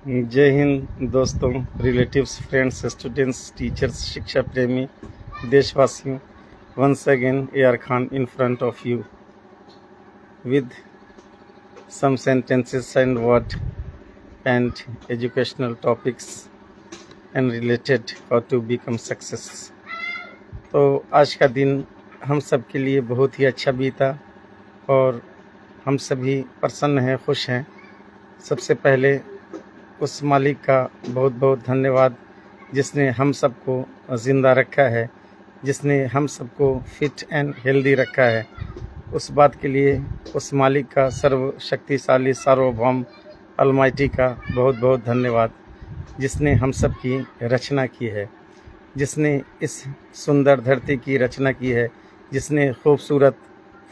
जय हिंद दोस्तों, relatives, friends, students, teachers, शिक्षा प्रेमी देशवासियों। once again AR Khan in front of you with some sentences and word and educational topics and related how to become success। तो आज का दिन हम सब के लिए बहुत ही अच्छा बीता और हम सभी प्रसन्न हैं, खुश हैं। सबसे पहले उस मालिक का बहुत बहुत धन्यवाद जिसने हम सबको ज़िंदा रखा है, जिसने हम सबको फिट एंड हेल्दी रखा है। उस बात के लिए उस मालिक का, सर्वशक्तिशाली सार्वभौम अलमाइटी का बहुत बहुत धन्यवाद, जिसने हम सब की रचना की है, जिसने इस सुंदर धरती की रचना की है, जिसने खूबसूरत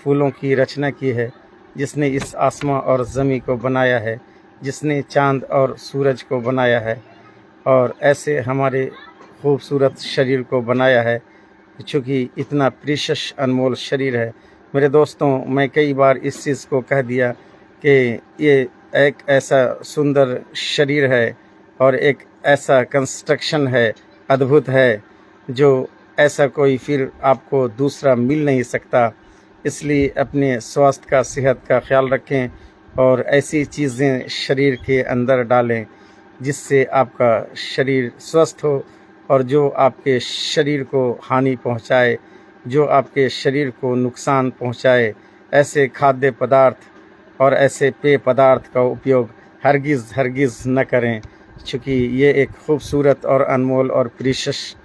फूलों की रचना की है, जिसने इस आसमां और ज़मीं को बनाया है, जिसने चांद और सूरज को बनाया है और ऐसे हमारे खूबसूरत शरीर को बनाया है। चूँकि इतना प्रीशियस अनमोल शरीर है मेरे दोस्तों, मैं कई बार इस चीज़ को कह दिया कि ये एक ऐसा सुंदर शरीर है और एक ऐसा कंस्ट्रक्शन है, अद्भुत है, जो ऐसा कोई फिर आपको दूसरा मिल नहीं सकता। इसलिए अपने स्वास्थ्य का, सेहत का ख्याल रखें और ऐसी चीज़ें शरीर के अंदर डालें जिससे आपका शरीर स्वस्थ हो और जो आपके शरीर को हानि पहुंचाए, जो आपके शरीर को नुकसान पहुंचाए, ऐसे खाद्य पदार्थ और ऐसे पेय पदार्थ का उपयोग हरगिज़ न करें। चूँकि ये एक खूबसूरत और अनमोल और प्रीशियस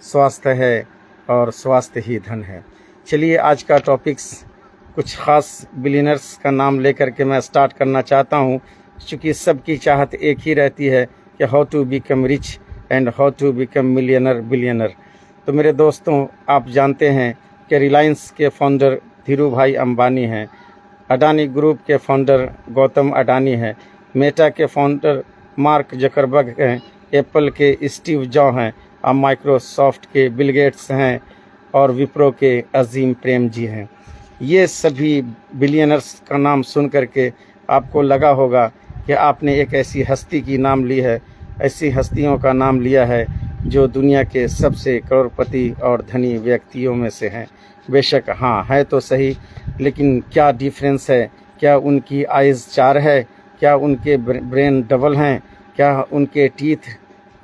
स्वास्थ्य है और स्वास्थ्य ही धन है। चलिए आज का टॉपिक्स कुछ ख़ास बिलियनर्स का नाम लेकर के मैं स्टार्ट करना चाहता हूँ। चूँकि सबकी चाहत एक ही रहती है कि how to become rich and how to become millionaire billionaire. तो मेरे दोस्तों, आप जानते हैं कि रिलायंस के फाउंडर धीरू भाई अंबानी हैं, अडानी ग्रुप के फाउंडर गौतम अडानी हैं, मेटा के फाउंडर मार्क जकरबर्ग हैं, एप्पल के स्टीव जॉब हैं और माइक्रोसॉफ्ट के बिल गेट्स हैं और विप्रो के अजीम प्रेम जी हैं। ये सभी बिलियनर्स का नाम सुन करके आपको लगा होगा कि आपने एक ऐसी हस्ती की नाम ली है, ऐसी हस्तियों का नाम लिया है जो दुनिया के सबसे करोड़पति और धनी व्यक्तियों में से हैं। बेशक हाँ, है तो सही, लेकिन क्या डिफरेंस है? क्या उनकी आइज़ 4 है? क्या उनके ब्रेन डबल हैं? क्या उनके टीथ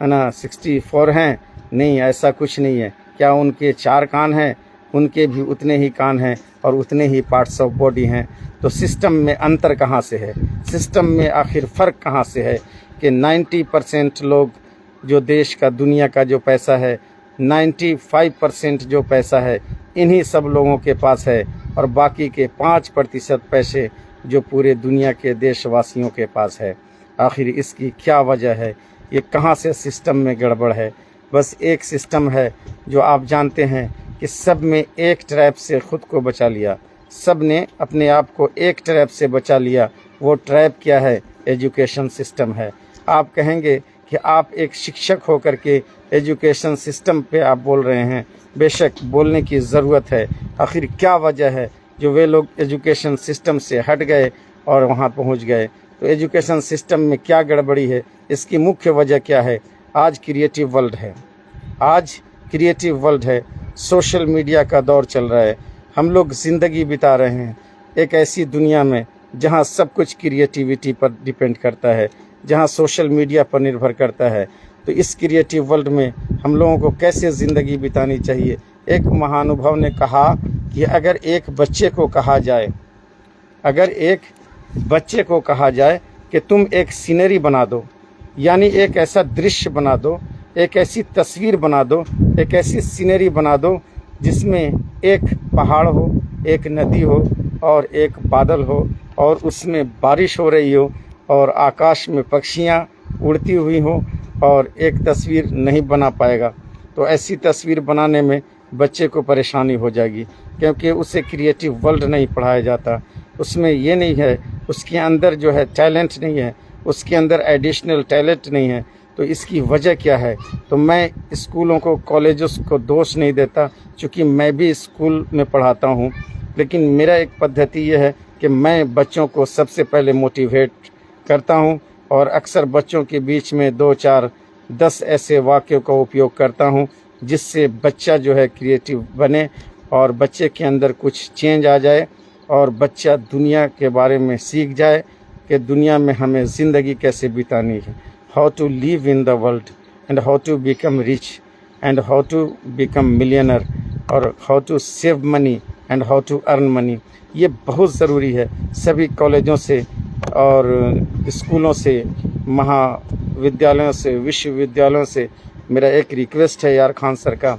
64 हैं? नहीं, ऐसा कुछ नहीं है। क्या उनके 4 कान हैं? उनके भी उतने ही कान हैं और उतने ही पार्ट्स ऑफ बॉडी हैं। तो सिस्टम में अंतर कहाँ से है? सिस्टम में आखिर फ़र्क कहाँ से है कि 90% लोग जो देश का, दुनिया का जो पैसा है, 95% जो पैसा है इन्हीं सब लोगों के पास है और बाकी के 5% पैसे जो पूरे दुनिया के देशवासियों के पास है। आखिर इसकी क्या वजह है? ये कहाँ से सिस्टम में गड़बड़ है? बस एक सिस्टम है जो आप जानते हैं कि सब में एक ट्रैप से ख़ुद को बचा लिया। सब ने अपने आप को एक ट्रैप से बचा लिया। वो ट्रैप क्या है? एजुकेशन सिस्टम है। आप कहेंगे कि आप एक शिक्षक होकर के एजुकेशन सिस्टम पे आप बोल रहे हैं। बेशक बोलने की ज़रूरत है। आखिर क्या वजह है जो वे लोग एजुकेशन सिस्टम से हट गए और वहाँ पहुँच गए? तो एजुकेशन सिस्टम में क्या गड़बड़ी है? इसकी मुख्य वजह क्या है? आज क्रिएटिव वर्ल्ड है, आज क्रिएटिव वर्ल्ड है। सोशल मीडिया का दौर चल रहा है। हम लोग ज़िंदगी बिता रहे हैं एक ऐसी दुनिया में जहां सब कुछ क्रिएटिविटी पर डिपेंड करता है, जहां सोशल मीडिया पर निर्भर करता है। तो इस क्रिएटिव वर्ल्ड में हम लोगों को कैसे ज़िंदगी बितानी चाहिए? एक महानुभाव ने कहा कि अगर एक बच्चे को कहा जाए, अगर एक बच्चे को कहा जाए कि तुम एक सीनरी बना दो, यानी एक ऐसा दृश्य बना दो, एक ऐसी तस्वीर बना दो, एक ऐसी सीनरी बना दो जिसमें एक पहाड़ हो, एक नदी हो और एक बादल हो और उसमें बारिश हो रही हो और आकाश में पक्षियाँ उड़ती हुई हो, और एक तस्वीर नहीं बना पाएगा। तो ऐसी तस्वीर बनाने में बच्चे को परेशानी हो जाएगी, क्योंकि उसे क्रिएटिव वर्ल्ड नहीं पढ़ाया जाता। उसमें ये नहीं है, उसके अंदर जो है टैलेंट नहीं है, उसके अंदर एडिशनल टैलेंट नहीं है। तो इसकी वजह क्या है? तो मैं स्कूलों को, कॉलेजों को दोष नहीं देता, क्योंकि मैं भी स्कूल में पढ़ाता हूँ। लेकिन मेरा एक पद्धति ये है कि मैं बच्चों को सबसे पहले मोटिवेट करता हूँ और अक्सर बच्चों के बीच में 2, 4, 10 ऐसे वाक्यों का उपयोग करता हूँ जिससे बच्चा जो है क्रिएटिव बने और बच्चे के अंदर कुछ चेंज आ जाए और बच्चा दुनिया के बारे में सीख जाए कि दुनिया में हमें ज़िंदगी कैसे बितानी है, how to live in the world and how to become rich and how to become millionaire और how to save money and how to earn money. ये बहुत ज़रूरी है। सभी कॉलेजों से और स्कूलों से, महाविद्यालयों से, विश्वविद्यालयों से मेरा एक रिक्वेस्ट है यार खान सर का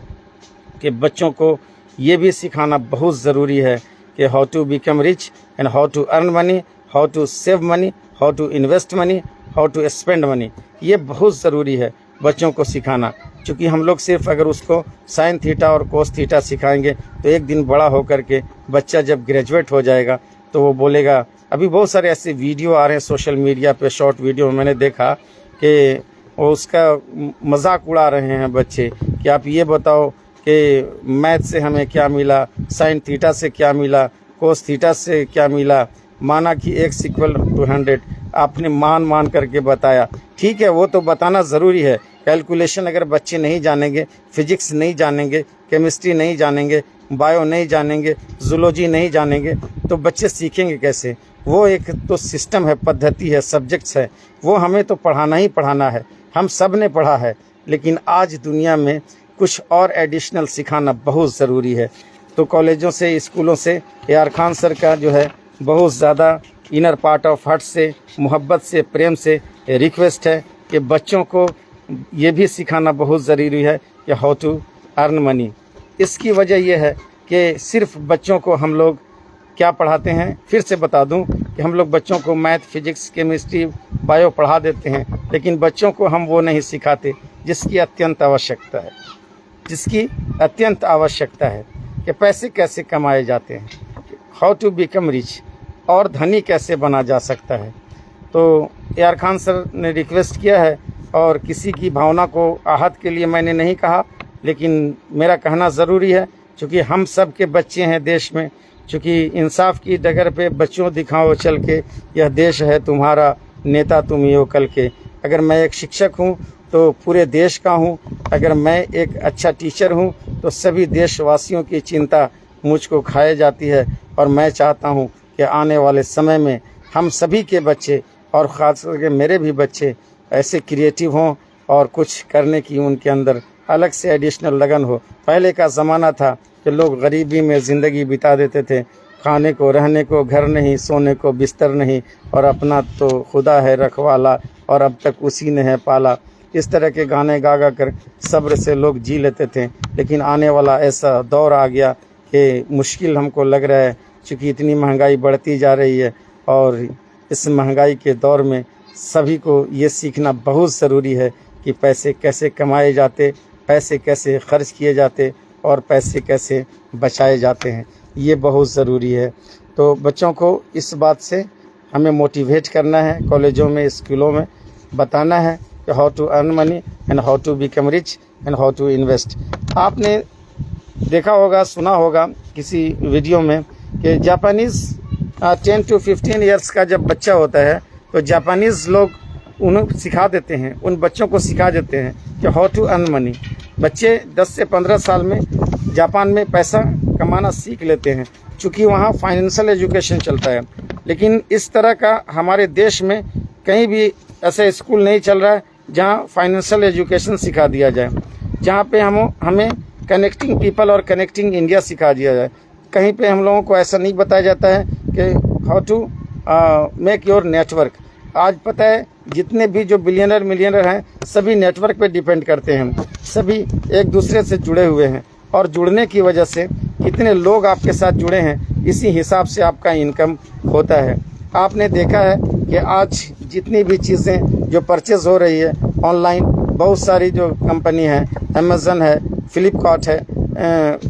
कि बच्चों को ये भी सिखाना बहुत ज़रूरी है कि how to become rich and how to earn money, how to save money, how to invest money, how to spend money. ये बहुत ज़रूरी है बच्चों को सिखाना, क्योंकि हम लोग सिर्फ अगर उसको साइन थीटा और कोस थीटा सिखाएंगे तो एक दिन बड़ा होकर के बच्चा जब ग्रेजुएट हो जाएगा तो वो बोलेगा। अभी बहुत सारे ऐसे वीडियो आ रहे हैं सोशल मीडिया पे, शॉर्ट वीडियो में मैंने देखा कि वो उसका मजाक उड़ा रहे हैं बच्चे कि आप ये बताओ कि मैथ से हमें क्या मिला, साइन थीटा से क्या मिला, कोस थीटा से क्या मिला, माना कि x = 200 आपने मान करके बताया। ठीक है, वो तो बताना ज़रूरी है। कैलकुलेशन अगर बच्चे नहीं जानेंगे, फिजिक्स नहीं जानेंगे, केमिस्ट्री नहीं जानेंगे, बायो नहीं जानेंगे, जूलॉजी नहीं जानेंगे तो बच्चे सीखेंगे कैसे? वो एक तो सिस्टम है, पद्धति है, सब्जेक्ट्स है, वो हमें तो पढ़ाना ही पढ़ाना है। हम सब ने पढ़ा है, लेकिन आज दुनिया में कुछ और एडिशनल सिखाना बहुत ज़रूरी है। तो कॉलेजों से, स्कूलों से AR खान सर का जो है बहुत ज़्यादा इनर पार्ट ऑफ हार्ट से, मोहब्बत से, प्रेम से रिक्वेस्ट है कि बच्चों को ये भी सिखाना बहुत ज़रूरी है कि हाउ टू अर्न मनी। इसकी वजह यह है कि सिर्फ बच्चों को हम लोग क्या पढ़ाते हैं, फिर से बता दूं कि हम लोग बच्चों को मैथ, फिजिक्स, केमिस्ट्री, बायो पढ़ा देते हैं, लेकिन बच्चों को हम वो नहीं सिखाते जिसकी अत्यंत आवश्यकता है, जिसकी अत्यंत आवश्यकता है कि पैसे कैसे कमाए जाते हैं, हाउ टू बिकम रिच, और धनी कैसे बना जा सकता है। तो AR खान सर ने रिक्वेस्ट किया है और किसी की भावना को आहत के लिए मैंने नहीं कहा, लेकिन मेरा कहना ज़रूरी है क्योंकि हम सब के बच्चे हैं देश में। चूँकि इंसाफ की डगर पे बच्चों दिखाओ चल के, यह देश है तुम्हारा, नेता तुम ही हो कल के। अगर मैं एक शिक्षक हूँ तो पूरे देश का हूँ, अगर मैं एक अच्छा टीचर हूँ तो सभी देशवासियों की चिंता मुझको खाए जाती है। और मैं चाहता हूँ कि आने वाले समय में हम सभी के बच्चे और ख़ास करके मेरे भी बच्चे ऐसे क्रिएटिव हों और कुछ करने की उनके अंदर अलग से एडिशनल लगन हो। पहले का ज़माना था कि लोग गरीबी में ज़िंदगी बिता देते थे, खाने को, रहने को घर नहीं, सोने को बिस्तर नहीं, और अपना तो खुदा है रखवाला और अब तक उसी ने है पाला। इस तरह के गाने गा गा कर सब्र से लोग जी लेते थे। लेकिन आने वाला ऐसा दौर आ गया कि मुश्किल हमको लग रहा है, क्योंकि इतनी महंगाई बढ़ती जा रही है और इस महंगाई के दौर में सभी को ये सीखना बहुत ज़रूरी है कि पैसे कैसे कमाए जाते, पैसे कैसे खर्च किए जाते और पैसे कैसे बचाए जाते हैं, ये बहुत ज़रूरी है। तो बच्चों को इस बात से हमें मोटिवेट करना है, कॉलेजों में, स्कूलों में बताना है कि how to earn money and how to become rich and how to invest. आपने देखा होगा, सुना होगा किसी वीडियो में कि जापानीज़ 10 to 15 ईयर्स का जब बच्चा होता है तो जापानीज़ लोग उन्हें सिखा देते हैं, उन बच्चों को सिखा देते हैं कि हाउ टू अर्न मनी। बच्चे 10 से 15 साल में जापान में पैसा कमाना सीख लेते हैं, चूँकि वहाँ फाइनेंशियल एजुकेशन चलता है। लेकिन इस तरह का हमारे देश में कहीं भी ऐसा स्कूल नहीं चल रहा है जहाँ फाइनेंशियल एजुकेशन सिखा दिया जाए, जहाँ पे हमें कनेक्टिंग पीपल और कनेक्टिंग इंडिया सिखा दिया जाए। कहीं पे हम लोगों को ऐसा नहीं बताया जाता है कि how to make your network. आज पता है जितने भी जो बिलियनर मिलियनर हैं सभी नेटवर्क पे डिपेंड करते हैं, सभी एक दूसरे से जुड़े हुए हैं, और जुड़ने की वजह से कितने लोग आपके साथ जुड़े हैं इसी हिसाब से आपका इनकम होता है। आपने देखा है कि आज जितनी भी चीज़ें जो परचेज़ हो रही है ऑनलाइन, बहुत सारी जो कंपनी है, अमेज़न है, फ्लिपकार्ट है,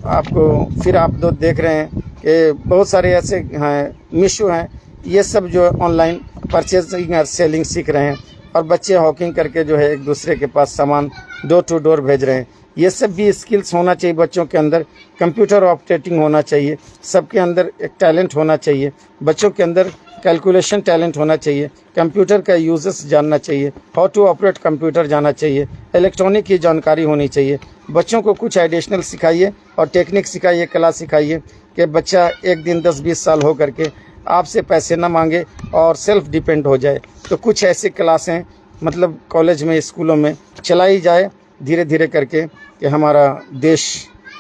आपको फिर आप तो देख रहे हैं कि बहुत सारे ऐसे हैं, मीशो हैं, ये सब जो ऑनलाइन परचेजिंग और सेलिंग सीख रहे हैं, और बच्चे हॉकिंग करके जो है एक दूसरे के पास सामान डोर टू डोर भेज रहे हैं। ये सब भी स्किल्स होना चाहिए बच्चों के अंदर, कंप्यूटर ऑपरेटिंग होना चाहिए, सबके अंदर एक टैलेंट होना चाहिए। बच्चों के अंदर कैलकुलेशन टैलेंट होना चाहिए, कंप्यूटर का यूजेस जानना चाहिए, हाउ टू ऑपरेट कंप्यूटर जाना चाहिए, इलेक्ट्रॉनिक की जानकारी होनी चाहिए। बच्चों को कुछ एडिशनल सिखाइए और टेक्निक सिखाइए, कला सिखाइए कि बच्चा एक दिन 10-20 साल हो करके आपसे पैसे ना मांगे और सेल्फ डिपेंड हो जाए। तो कुछ ऐसी क्लासें मतलब कॉलेज में, स्कूलों में चलाई जाए धीरे धीरे करके कि हमारा देश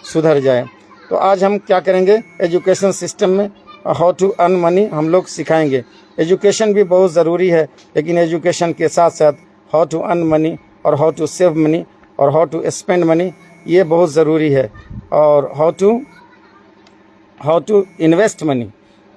सुधर जाए। तो आज हम क्या करेंगे, एजुकेशन सिस्टम में हाउ टू अर्न मनी हम लोग सिखाएंगे। एजुकेशन भी बहुत ज़रूरी है, लेकिन एजुकेशन के साथ साथ हाउ टू अर्न मनी और हाउ टू सेव मनी और हाउ टू स्पेंड मनी ये बहुत ज़रूरी है, और हाउ टू इन्वेस्ट मनी।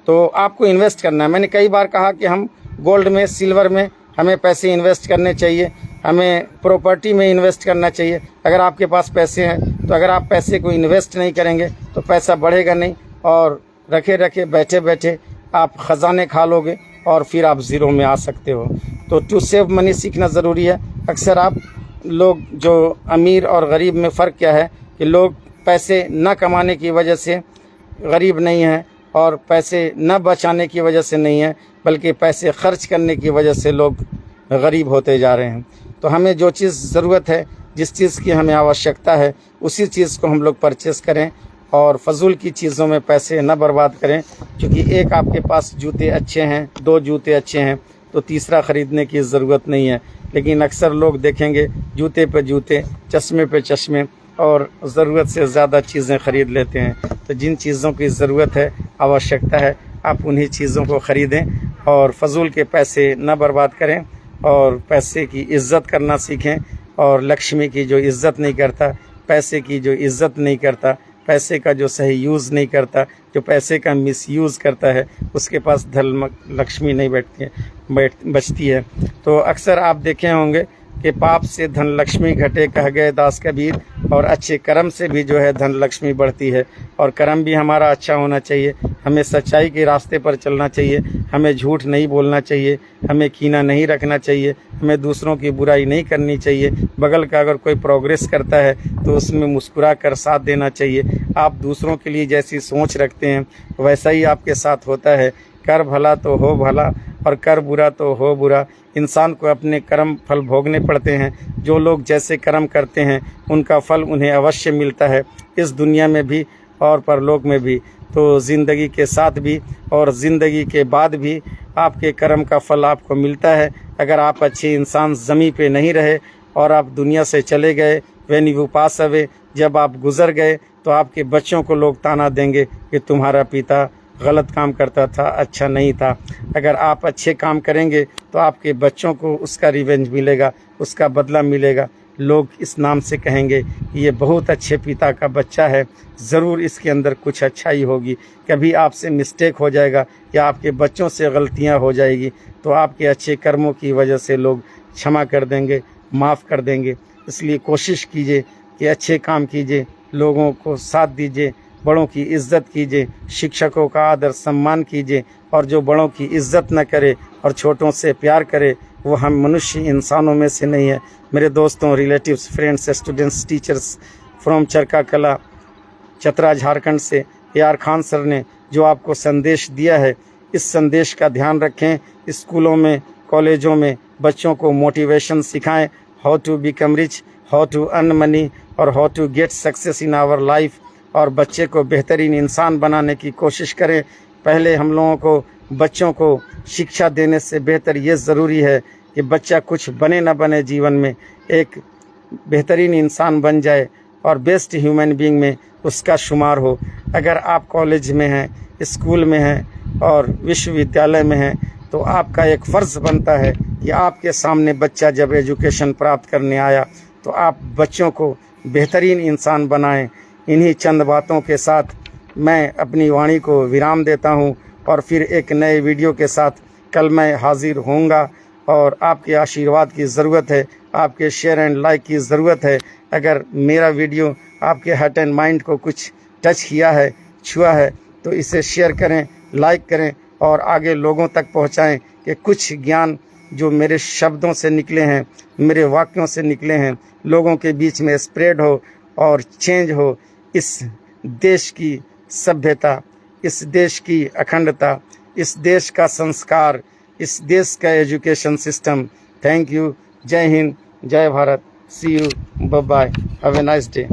तो आपको इन्वेस्ट करना है। मैंने कई बार कहा कि हम गोल्ड में, सिल्वर में हमें पैसे इन्वेस्ट करने चाहिए, हमें प्रॉपर्टी में इन्वेस्ट करना चाहिए। अगर आपके पास पैसे हैं तो अगर आप पैसे को इन्वेस्ट नहीं करेंगे तो पैसा बढ़ेगा नहीं, और रखे रखे बैठे बैठे आप ख़जाने खा लोगे और फिर आप ज़ीरो में आ सकते हो। तो टू सेव मनी सीखना ज़रूरी है। अक्सर आप लोग जो अमीर और गरीब में फ़र्क क्या है कि लोग पैसे न कमाने की वजह से गरीब नहीं हैं और पैसे न बचाने की वजह से नहीं है, बल्कि पैसे खर्च करने की वजह से लोग गरीब होते जा रहे हैं। तो हमें जो चीज़ ज़रूरत है, जिस चीज़ की हमें आवश्यकता है, उसी चीज़ को हम लोग परचेज़ करें और फजूल की चीज़ों में पैसे न बर्बाद करें। क्योंकि एक आपके पास जूते अच्छे हैं, 2 जूते अच्छे हैं तो तीसरा ख़रीदने की ज़रूरत नहीं है। लेकिन अक्सर लोग देखेंगे जूते पे जूते, चश्मे पे चश्मे और ज़रूरत से ज़्यादा चीज़ें ख़रीद लेते हैं। तो जिन चीज़ों की ज़रूरत है, आवश्यकता है, आप उन्हीं चीज़ों को ख़रीदें और फजूल के पैसे न बर्बाद करें और पैसे की इज़्ज़त करना सीखें। और लक्ष्मी की जो इज़्ज़त नहीं करता, पैसे की जो इज़्ज़त नहीं करता, पैसे का जो सही यूज़ नहीं करता, जो पैसे का मिसयूज़ करता है, उसके पास धन लक्ष्मी नहीं बचती है। तो अक्सर आप देखे होंगे कि पाप से धन लक्ष्मी घटे कह गए दास कबीर, और अच्छे कर्म से भी जो है धन लक्ष्मी बढ़ती है। और कर्म भी हमारा अच्छा होना चाहिए, हमें सच्चाई के रास्ते पर चलना चाहिए, हमें झूठ नहीं बोलना चाहिए, हमें कीना नहीं रखना चाहिए, हमें दूसरों की बुराई नहीं करनी चाहिए। बगल का अगर कोई प्रोग्रेस करता है तो उसमें मुस्कुरा कर साथ देना चाहिए। आप दूसरों के लिए जैसी सोच रखते हैं वैसा ही आपके साथ होता है। कर भला तो हो भला और कर बुरा तो हो बुरा। इंसान को अपने कर्म फल भोगने पड़ते हैं। जो लोग जैसे कर्म करते हैं उनका फल उन्हें अवश्य मिलता है, इस दुनिया में भी और परलोक में भी। तो ज़िंदगी के साथ भी और ज़िंदगी के बाद भी आपके कर्म का फल आपको मिलता है। अगर आप अच्छे इंसान ज़मीन पे नहीं रहे और आप दुनिया से चले गए, व्हेन यू पास अवे, जब आप गुज़र गए तो आपके बच्चों को लोग ताना देंगे कि तुम्हारा पिता गलत काम करता था, अच्छा नहीं था। अगर आप अच्छे काम करेंगे तो आपके बच्चों को उसका रिवेंज मिलेगा, उसका बदला मिलेगा। लोग इस नाम से कहेंगे कि ये बहुत अच्छे पिता का बच्चा है, ज़रूर इसके अंदर कुछ अच्छाई होगी। कभी आपसे मिस्टेक हो जाएगा या आपके बच्चों से गलतियां हो जाएगी तो आपके अच्छे कर्मों की वजह से लोग क्षमा कर देंगे, माफ़ कर देंगे। इसलिए कोशिश कीजिए कि अच्छे काम कीजिए, लोगों को साथ दीजिए, बड़ों की इज़्ज़त कीजिए, शिक्षकों का आदर सम्मान कीजिए। और जो बड़ों की इज़्ज़त न करे और छोटों से प्यार करे वो हम मनुष्य इंसानों में से नहीं है। मेरे दोस्तों, relatives, friends, students, teachers from Charka Kala, Chatra, Jharkhand से AR खान सर ने जो आपको संदेश दिया है, इस संदेश का ध्यान रखें। स्कूलों में, कॉलेजों में बच्चों को मोटिवेशन सिखाएं, how to become rich, how to earn money और how to get success in our life. और बच्चे को बेहतरीन इंसान बनाने की कोशिश करें। पहले हम लोगों को बच्चों को शिक्षा देने से बेहतर ये ज़रूरी है कि बच्चा कुछ बने न बने, जीवन में एक बेहतरीन इंसान बन जाए और बेस्ट ह्यूमन बीइंग में उसका शुमार हो। अगर आप कॉलेज में हैं, स्कूल में हैं और विश्वविद्यालय में हैं तो आपका एक फ़र्ज़ बनता है कि आपके सामने बच्चा जब एजुकेशन प्राप्त करने आया तो आप बच्चों को बेहतरीन इंसान बनाएं। इन्हीं चंद बातों के साथ मैं अपनी वाणी को विराम देता हूं और फिर एक नए वीडियो के साथ कल मैं हाजिर होऊंगा। और आपके आशीर्वाद की ज़रूरत है, आपके शेयर एंड लाइक की ज़रूरत है। अगर मेरा वीडियो आपके हार्ट एंड माइंड को कुछ टच किया है, छुआ है, तो इसे शेयर करें, लाइक करें और आगे लोगों तक पहुंचाएं कि कुछ ज्ञान जो मेरे शब्दों से निकले हैं, मेरे वाक्यों से निकले हैं, लोगों के बीच में स्प्रेड हो और चेंज हो। इस देश की सभ्यता, इस देश की अखंडता, इस देश का संस्कार, इस देश का एजुकेशन सिस्टम। Thank you. जय हिंद, जय Bharat. See you, bye bye, have a nice day.